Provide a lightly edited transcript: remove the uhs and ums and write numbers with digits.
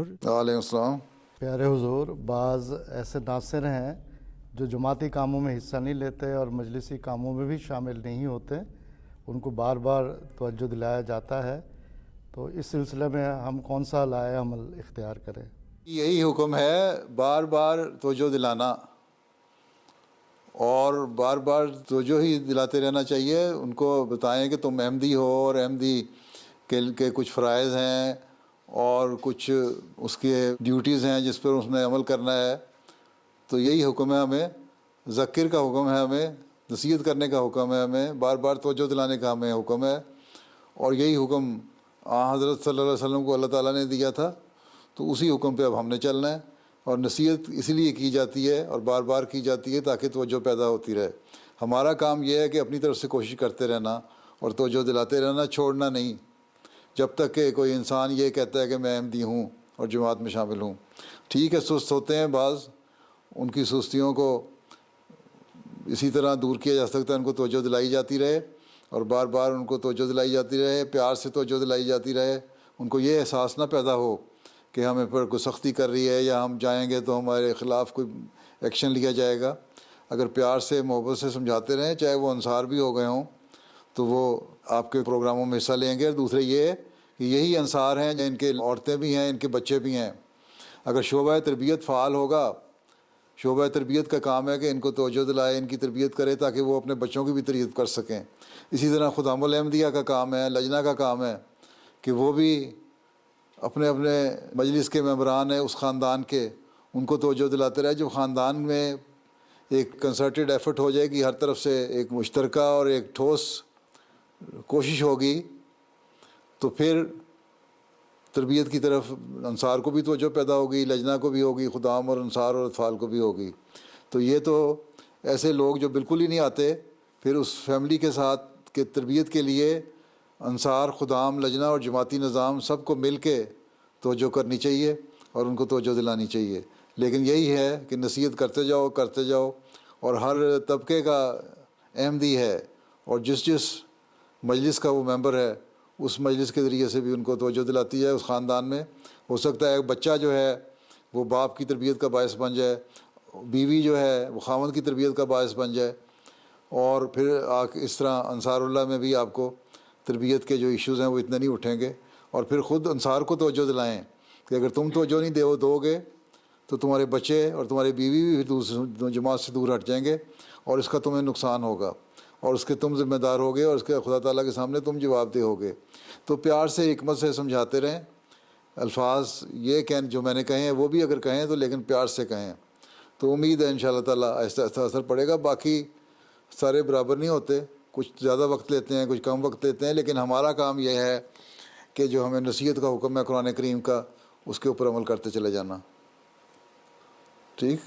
وعلیکم السلام۔ پیارے حضور، بعض ایسے ناصر ہیں جو جماعتی کاموں میں حصہ نہیں لیتے اور مجلسی کاموں میں بھی شامل نہیں ہوتے، ان کو بار بار توجہ دلایا جاتا ہے، تو اس سلسلے میں ہم کون سا لائحہ عمل اختیار کریں؟ یہی حکم ہے، بار بار توجہ دلانا، اور بار بار توجہ ہی دلاتے رہنا چاہیے۔ ان کو بتائیں کہ تم احمدی ہو اور احمدی کے کچھ فرائض ہیں اور کچھ اس کے ڈیوٹیز ہیں جس پر اس نے عمل کرنا ہے۔ تو یہی حکم ہے ہمیں، ذکر کا حکم ہے ہمیں، نصیحت کرنے کا حکم ہے ہمیں، بار بار توجہ دلانے کا ہمیں حکم ہے، اور یہی حکم حضرت صلی اللہ علیہ وسلم کو اللہ تعالیٰ نے دیا تھا، تو اسی حکم پہ اب ہم نے چلنا ہے۔ اور نصیحت اس لیے کی جاتی ہے اور بار بار کی جاتی ہے تاکہ توجہ پیدا ہوتی رہے۔ ہمارا کام یہ ہے کہ اپنی طرف سے کوشش کرتے رہنا اور توجہ دلاتے رہنا، چھوڑنا نہیں، جب تک کہ کوئی انسان یہ کہتا ہے کہ میں احمدی ہوں اور جماعت میں شامل ہوں۔ ٹھیک ہے، سست ہوتے ہیں بعض، ان کی سستیوں کو اسی طرح دور کیا جا سکتا ہے، ان کو توجہ دلائی جاتی رہے اور بار بار ان کو توجہ دلائی جاتی رہے، پیار سے توجہ دلائی جاتی رہے۔ ان کو یہ احساس نہ پیدا ہو کہ ہمیں پر کوئی سختی کر رہی ہے یا ہم جائیں گے تو ہمارے خلاف کوئی ایکشن لیا جائے گا۔ اگر پیار سے محبت سے سمجھاتے رہیں، چاہے وہ انصار بھی ہو گئے ہوں، تو وہ آپ کے پروگراموں میں حصہ لیں گے۔ اور دوسرے یہ کہ یہی انصار ہیں، ان کے عورتیں بھی ہیں، ان کے بچے بھی ہیں۔ اگر شعبہ تربیت فعال ہوگا، شعبہ تربیت کا کام ہے کہ ان کو توجہ دلائے، ان کی تربیت کرے تاکہ وہ اپنے بچوں کی بھی تربیت کر سکیں۔ اسی طرح خدام الاحمدیہ کا کام ہے، لجنہ کا کام ہے کہ وہ بھی اپنے اپنے مجلس کے ممبران ہیں اس خاندان کے، ان کو توجہ دلاتے رہے۔ جو خاندان میں ایک کنسرٹڈ ایفرٹ ہو جائے گی، ہر طرف سے ایک مشترکہ اور ایک ٹھوس کوشش ہوگی، تو پھر تربیت کی طرف انصار کو بھی توجہ پیدا ہوگی، لجنہ کو بھی ہوگی، خدام اور انصار اور اطفال کو بھی ہوگی۔ تو یہ تو ایسے لوگ جو بالکل ہی نہیں آتے، پھر اس فیملی کے ساتھ کے تربیت کے لیے انصار، خدام، لجنہ اور جماعتی نظام سب کو مل کے توجہ کرنی چاہیے اور ان کو توجہ دلانی چاہیے۔ لیکن یہی ہے کہ نصیحت کرتے جاؤ، اور ہر طبقے کا احمدی ہے اور جس مجلس کا وہ ممبر ہے، اس مجلس کے ذریعے سے بھی ان کو توجہ دلاتی ہے۔ اس خاندان میں ہو سکتا ہے ایک بچہ جو ہے وہ باپ کی تربیت کا باعث بن جائے، بیوی جو ہے وہ خاوند کی تربیت کا باعث بن جائے، اور پھر اس طرح انصار اللہ میں بھی آپ کو تربیت کے جو ایشوز ہیں وہ اتنے نہیں اٹھیں گے۔ اور پھر خود انصار کو توجہ دلائیں کہ اگر تم توجہ نہیں دو گے تو تمہارے بچے اور تمہاری بیوی بھی جماعت سے دور ہٹ جائیں گے، اور اس کا تمہیں نقصان ہوگا، اور اس کے تم ذمہ دار ہوگے، اور اس کے خدا تعالیٰ کے سامنے تم جواب دہ ہوگے۔ تو پیار سے، حکمت سے سمجھاتے رہیں۔ الفاظ یہ کہیں جو میں نے کہے ہیں وہ بھی اگر کہیں تو لیکن پیار سے کہیں، تو امید ہے انشاءاللہ تعالیٰ آہستہ آہستہ اثر پڑے گا۔ باقی سارے برابر نہیں ہوتے، کچھ زیادہ وقت لیتے ہیں، کچھ کم وقت لیتے ہیں، لیکن ہمارا کام یہ ہے کہ جو ہمیں نصیحت کا حکم ہے قرآن کریم کا، اس کے اوپر عمل کرتے چلے جانا۔ ٹھیک۔